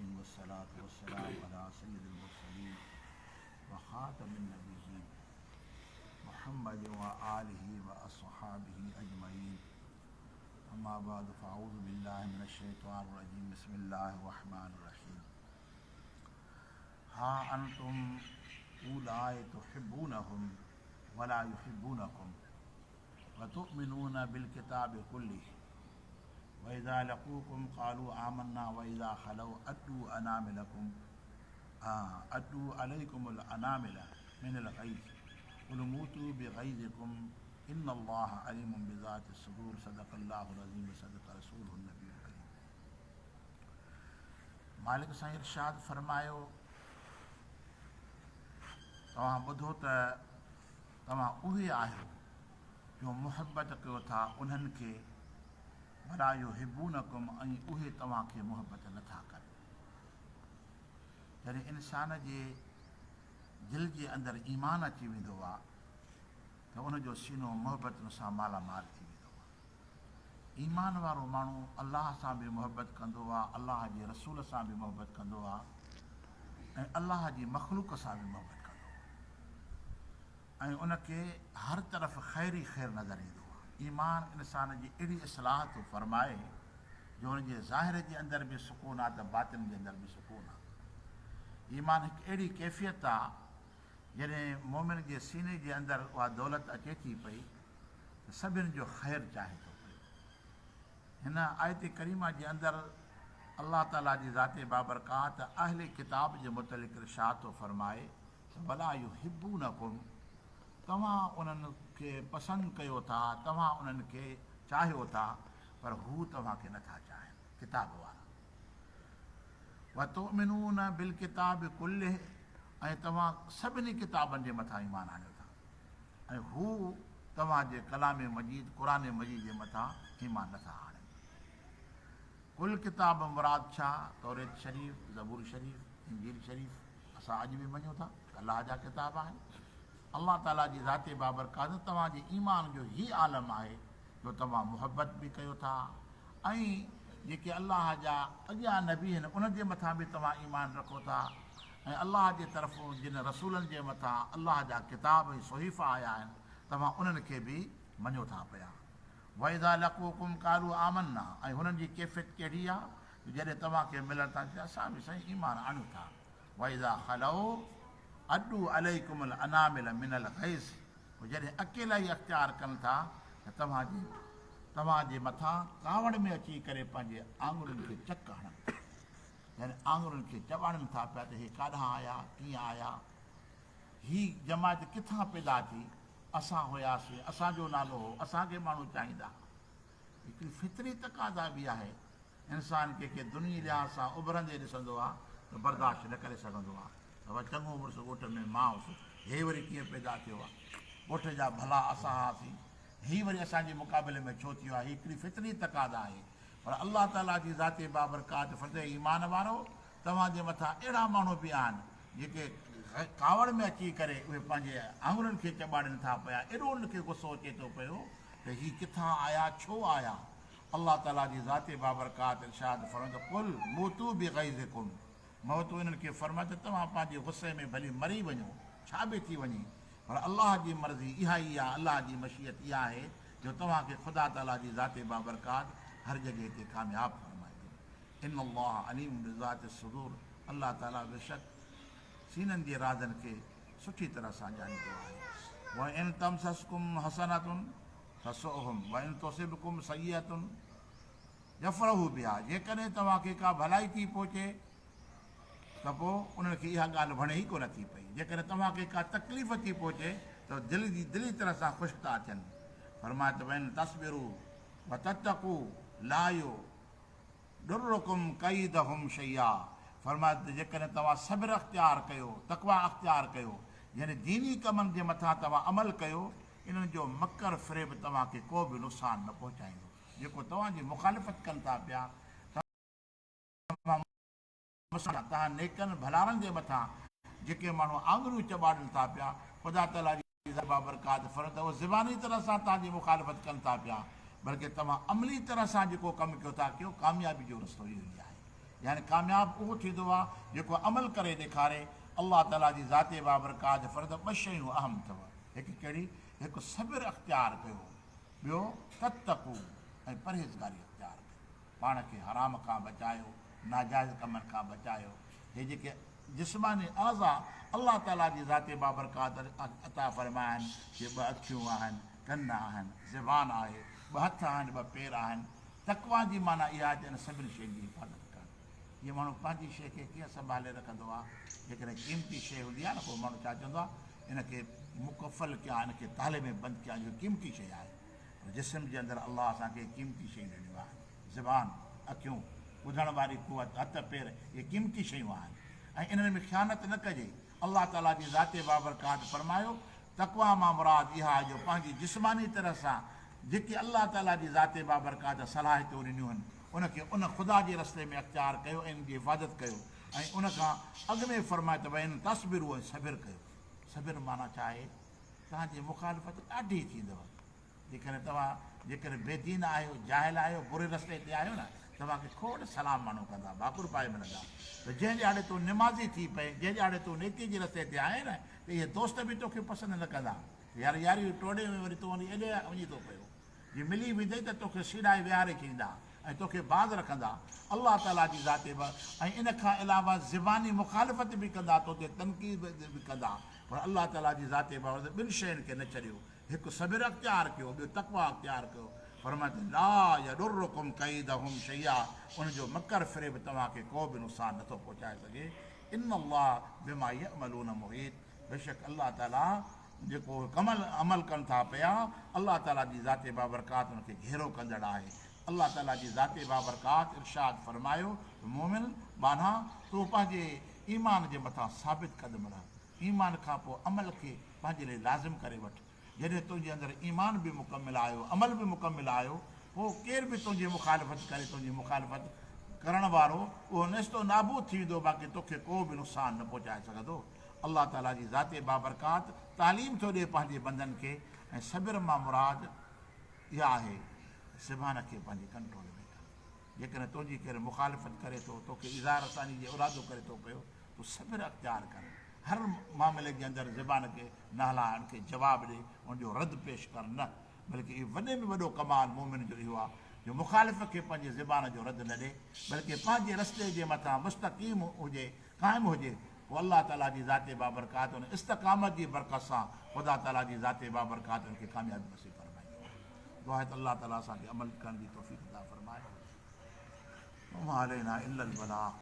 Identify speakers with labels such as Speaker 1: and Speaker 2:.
Speaker 1: अजमईन वस्सलातु वस्सलामु अला सय्यिदिल मुरसलीन व खातमिन नबिय्यीन मुहम्मद व आलिहि व अस्हाबिहि अजमईन। अम्मा बाद फ़अऊज़ु बिल्लाहि मिनश शैतानिर रजीम। बिस्मिल्लाहिर रहमानिर रहीम। हा अंतुम उलाई तुहिब्बूनहुम वला युहिब्बूनकुम व तुअमिनूना बिल किताबि कुल्लिहि व इज़ा लक़ूकुम क़ालू आमन्ना व इज़ा खलौ अद्दू अलैकुमुल अनामिला मिनल ग़ैज़ क़ुल मूतू बिग़ैज़िकुम इन्नल्लाहा अलीमुम बिज़ातिस सुदूर। सदक़ल्लाहुल अज़ीम व सदक़ रसूलुहुन नबियुल करीम। मालिक साईं इरशाद फरमायो, तव्हां ॿुधो त तव्हां उहे आहियो जो मुहबत कयो था उन्हनि खे, वला युहिब्बूनकुम, ऐं उहे तव्हांखे मुहबत नथा कनि। जॾहिं इंसान जे दिलि जे अंदरि ईमान अची वेंदो आहे त उनजो सीनो मुहबतुनि सां मालामाल थी वेंदो आहे। ईमान वारो माण्हू अलाह सां बि मुहबत कंदो आहे, अलाह जे रसूल सां बि मुहबत कंदो आहे ऐं अलाह जी मख़लूक सां बि मुहबत कंदो आहे ऐं उनखे हर तरफ़ ख़ैर ई ख़ैर नज़र ईंदो आहे। ईमान इंसान जी अहिड़ी इस्लाह थो फरमाए जो हुनजे ज़ाहिर जे अंदरि बि सुकून आहे त बातिन जे अंदरि बि सुकून आहे। ईमान हिकु अहिड़ी कैफ़ियत आहे, जॾहिं मोमिन जे सीने जे अंदरि उहा दौलत अचे थी पई त सभिनि जो ख़ैरु चाहे थो पए। हिन आयत करीमा जे अंदरि अल्लाह ताला जी ज़ाते बाबरकात अहले किताब जे मुतलिक़ इरशाद थो फरमाए त वला युहिब्बूनकुम, तव्हां उन्हनि खे पसंदि कयो था, तव्हां उन्हनि खे चाहियो था, पर हू तव्हांखे नथा चाहिनि, किताब वारा। व तुअमिनून बिल किताब कुल्लिहि, ऐं तव्हां सभिनी किताबनि जे मथां ईमान आणियो था ऐं हू तव्हांजे कलाम मजीद क़ुरान मजीद जे मथां ईमान नथा आणनि। कुल किताब मुराद छा? तौरेत शरीफ़, ज़बूर शरीफ़, इंजील शरीफ़ असां अॼु बि मञूं था अलाह जा किताब आहिनि। अल्लाह ताला जी ज़ाते बाबरकात तव्हांजे ईमान जो ई आलम आहे जो तव्हां मुहबत बि कयो था ऐं जेके अलाह जा अॻियां नबी आहिनि उन्हनि जे मथां बि तव्हां ईमान रखो था ऐं अलाह जे तरफ़ूं जिन रसूलनि जे मथां अलाह जा किताब ऐं सुहीफ़ा आया आहिनि तव्हां उन्हनि खे बि मञो था पिया। वइज़ा लक़ूकुम क़ालू आमन्ना, ऐं हुननि जी कैफ़ियत कहिड़ी आहे? जॾहिं तव्हांखे मिलनि था असां बि साईं ईमान आणियूं था। वइज़ा खलौ अद्दू अलैकुमुल अनामिल मिनल ग़ैज़, जॾहिं अकेला ई अख़्तियार कनि था त तव्हांजे मथां कावड़ में अची करे पंहिंजे आङुरियुनि खे चक हणनि था, यानी आङुरियुनि खे चॿाड़नि था पिया त हे काॾां आया, कीअं आया, ही जमायत किथां पैदा थी, असां हुयासीं, असांजो नालो हो, असांखे माण्हू चाहींदा। हिकिड़ी फितरी तक़ाज़ा बि आहे, इंसान कंहिंखे दुनिया लिहाज़ सां उभरंदे ॾिसंदो आहे त बर्दाश्त न करे सघंदो आहे त भई चङो मुड़ुसु ॻोठ में मां हुउसि, हे वरी कीअं पैदा थियो आहे, ॻोठ जा भला असां हुआसीं, हीअ वरी असांजे मुक़ाबले में छो थियो आहे। हिकिड़ी फितरी तक़ाज़ा आहे। पर अल्लाह ताला जी ज़ाते बाबरकात फर्ज़ ईमान वारो तव्हांजे मथां अहिड़ा माण्हू बि आहिनि जेके कावड़ में अची करे उहे पंहिंजे आङुरनि खे चॿाड़नि था पिया। एॾो उनखे गुस्सो अचे थो पियो त हीअ किथां आया, छो आया। अल्लाह ताला जी ज़ाते बाबरकात इरशाद फरमाए कुल मूतू बिग़ैज़िकुम, मौत इन्हनि खे फरमाए त तव्हां पंहिंजे गुस्से में भली मरी वञो, छा बि थी वञे, पर अलाह जी मर्ज़ी इहा ई आहे, अलाह जी मशीयत इहा आहे जो तव्हांखे ख़ुदा ताला जी ज़ाते बाबरकात हर जॻह ते कामयाबु फरमाईंदी। इन्नल्लाह अलीम बिज़ातिस सुदूर, अल्लाह ताला बेशक सीननि जे राज़नि खे सुठी तरह सां ॼाणींदो आहे। व इन तमसस्कुम हसनतुन तसुहुम व इन तुसिबकुम सय्यतुन यफ़रहू बिहा, जेकॾहिं तव्हांखे का भलाई थी पहुचे त पोइ उन्हनि खे इहा ॻाल्हि वणे ई कोन थी पई। जेकॾहिं तव्हांखे का तकलीफ़ थी पहुचे त दिली तरह सां ख़ुशि था थियनि। फरमाए त वइन तस्बिरू व ततक़ू ला युदुर्रुकुम कैदहुम शैया, फरमाए त जेकॾहिं तव्हां सब्र अख़्तियार कयो, तक़वा अख़्तियार कयो, यानी दीनी कमनि जे मथां तव्हां अमल कयो, इन्हनि जो मकर फ़रेब तव्हांखे को बि नुक़सान न पहुचाईंदो। जेको तव्हांजी मुखालिफ़त कनि था पिया, तव्हां नेकनि भलारनि जे मथां जेके माण्हू आङुरियूं चॿाड़नि था पिया, ख़ुदा ताला जी बाबरकात फरमाए त उहे ज़बानी तरह सां तव्हांजी मुखालिफ़त कनि था पिया, बल्कि तव्हां अमली तरह सां जेको कमु कयो था कयो, कामयाबी जो रस्तो इहो ई आहे। यानी कामयाब उहो थींदो आहे जेको अमल करे ॾेखारे। अलाह ताला जी ज़ाते बाबरकात फ़र्ज़ ॿ शयूं अहम अथव। हिकु कहिड़ी? हिकु सब्र अख़्तियार कयो, ॿियो तत्तक़ू ऐं परहेज़गारी अख़्तियार कयो। पाण खे हराम खां बचायो, नाजाइज़ कमनि खां बचायो। हे जेके जिस्मानी आज़ा अलाह ताला जी ज़ाते बाबरकात अता फरमाया आहिनि, जे ॿ अखियूं आहिनि, कन आहिनि, ज़बान आहे, ॿ हथ आहिनि, ॿ पेर आहिनि। तक़वा जी माना इहा आहे त इन सभिनी शयुनि जी हिफ़ाज़त करणु। हीअ माण्हू पंहिंजी शइ खे कीअं संभाले रखंदो आहे? जेकॾहिं क़ीमती शइ हूंदी आहे न, पोइ माण्हू छा चवंदो आहे, इनखे मुकफ़ल कयां, इनखे ताले में बंदि कयां, इहो क़ीमती शइ आहे। जिस्म जे अंदरि अलाह असांखे क़ीमती शयूं ॾिनियूं आहिनि। ज़बान, अखियूं, ॿुधण वारी कुवत, हथ पेर, इहे क़ीमती शयूं आहिनि ऐं इन्हनि में ख़यानत न कजे। अलाह ताला जी ज़ाते बाबरकात फरमायो तक़वा मां मुराद इहा आहे जो पंहिंजी जिस्मानी तरह सां जेकी अलाह ताला जी ज़ाते बाबरकात सलाहियतूं ॾिनियूं आहिनि, उनखे उन ख़ुदा जे रस्ते में अख़्तियार कयो ऐं इन जी हिफ़ाज़त कयो। ऐं उनखां अॻु में फरमाए त भई इन तस्बिरु ऐं सबिर कयो। सबिर माना छा आहे? तव्हांजी मुखालिफ़त ॾाढी थींदव। जेकॾहिं बेदीन आहियो, जाहिल आहियो, बुरे रस्ते ते आहियो न, तव्हांखे खोड़ सलाम माण्हू कंदा, भाकुर पाए मिलंदा। त जंहिं ॼाणे तूं निमाज़ी थी पए, जंहिं ॼाणे तूं नेकी जे रस्ते ते आहे न, त इहे दोस्त बि तोखे पसंदि न कंदा। यार यारी टोड़े में वरी तूं वञी एॾे वञी थो पियो। जीअं मिली वेंदई त तोखे सीड़ाए विहारे छॾींदा ऐं तोखे बाज़ रखंदा। अलाह ताला जी ज़ाते ऐं इन खां अलावा ज़बानी मुखालिफ़त बि कंदा, तोते तनक़ीद बि कंदा, पर अलाह ताला जी ज़ाते ॿिनि शयुनि खे न छॾियो। हिकु सबिर अख़्तियार कयो, ॿियो तक़वा अख़्तियार कयो। फरमाए ला यदुर्रुकुम कैदहुम शैया, उनजो मकर फ़रेब तव्हांखे को बि नुक़सानु नथो पहुचाए सघे। इन अल्लाह बिमा यअमलून मुहीत, बेशक अलाह ताला जेको अमल कनि था पिया, अलाह ताला जी ज़ाते बाबरकात उनखे घेरो कंदड़ आहे। अलाह ताला जी ज़ाते बाबरकात इरशाद फरमायो, मोमिन माना तूं पंहिंजे ईमान जे मथां साबित क़दम रह। ईमान खां पोइ अमल खे पंहिंजे लाइ लाज़िम करे वठि। जॾहिं तुंहिंजे अंदरि ईमान बि मुकमिल आयो, अमल बि मुकमिल आयो, पोइ केर बि तुंहिंजी मुखालिफ़त करे, तुंहिंजी मुखालिफ़त करण वारो उहो नेस्तो नाबूद थी वेंदो, बाक़ी तोखे को बि नुक़सानु न पहुचाए सघंदो। अलाह ताला जी ज़ाते बाबरकात तालीम थो ॾिए पंहिंजे बंदनि खे। ऐं सबिर मां मुराद इहा आहे ज़बान खे पंहिंजे कंट्रोल में कर। जेकॾहिं तुंहिंजी केरु मुखालिफ़त करे थो, तोखे इज़हार असानी जो इरादो करे थो पियो, तूं सबिर अख़्तियार कर। हर मामले जे अंदरि ज़बान खे न हलाए, उनखे जवाबु ॾे, उनजो रद्द पेश कर न। बल्कि इहो वॾे में वॾो कमाल मोमिन जो इहो आहे जो मुखालिफ़ खे पंहिंजे ज़बान जो रद्द न ॾे, बल्कि पंहिंजे रस्ते जे मथां मुस्तक़ीम हुजे, क़ाइमु हुजे। पोइ अलाह ताला जी ज़ाते बाबरकात उन इस्तक़ामत जी बरक़त सां ख़ुदा ताला जी ज़ाते बाबरकात उनखे कामयाबी नसीब फरमाईंदो आहे। दुआ आहे त अलाह ताला असांखे अमल करण जी तौफ़ीक़ अता फरमाए। वमा अलैना इल्लल बलाग।